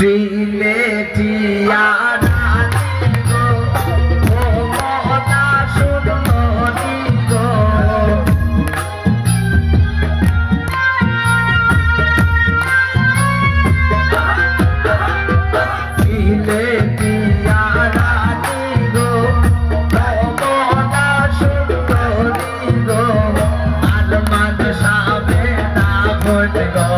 সিলেটিয়া রানী গো ও মহতা সুন্দরী গো সিলেটিয়া রানী গো ও মহতা সুন্দরী গো আলমান সাবে না ভোট গো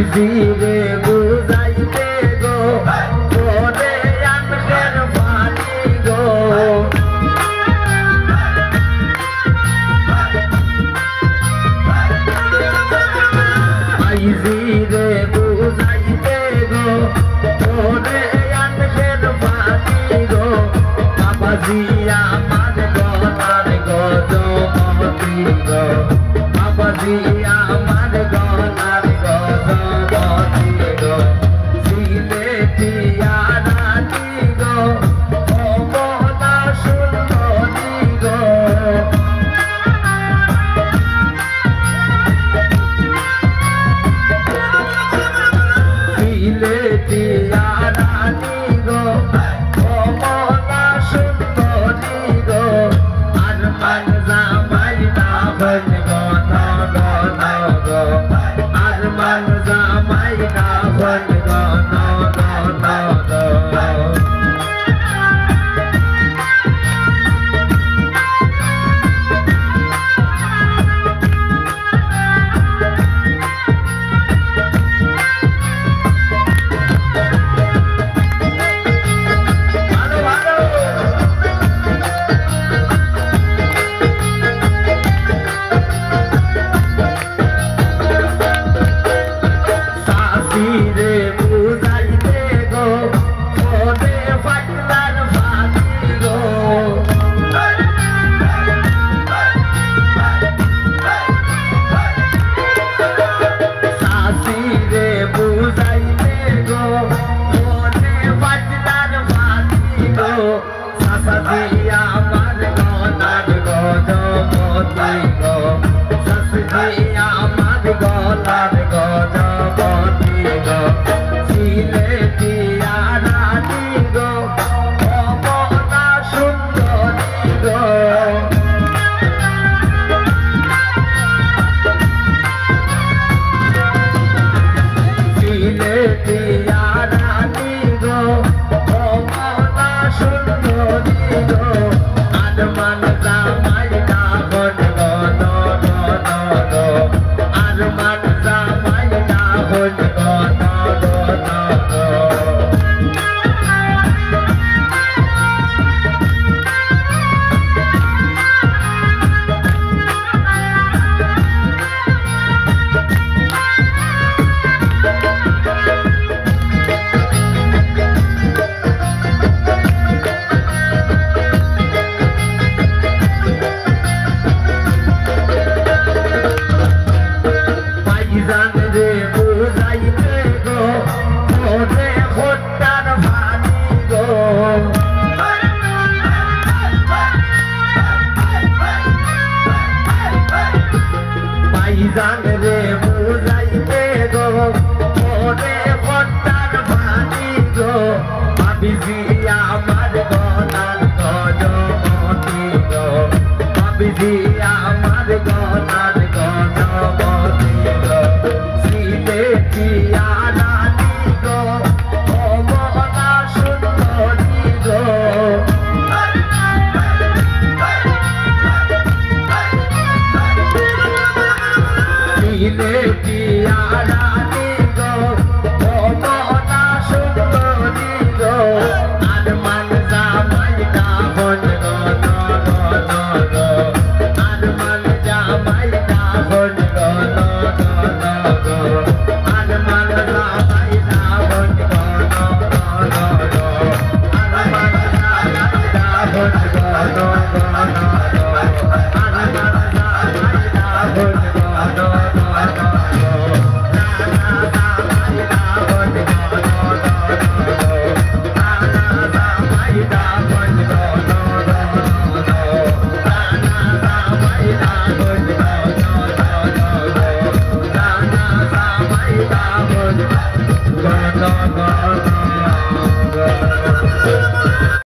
জিরে বুঝাইতে গো তোরে আনবের পানি গো জিরে বুঝাইতে গো তোরে আনবের পানি গো বাবাজি আমার গলার গজমতি গো বাবাজি আমার গলার জান রে বুঝাইতে গো ওরে ফটার ভানি গো ভাবিজি আমার গনার গজমতি গো ভাবিজি আমার গনার গজমতি গো সিলে পিয়া রানী গো ও মনা সুন্দরী গো সিলে পিয়া রানী গো ও মনা সুন্দরী গো আর মান জামাই কাহন গো গো আর মান জামাই কাহন গো গো আর মান জামাই কাহন গো আর মান জামাই কাহন গো আর মান জামাই কাহন গো no, no, no.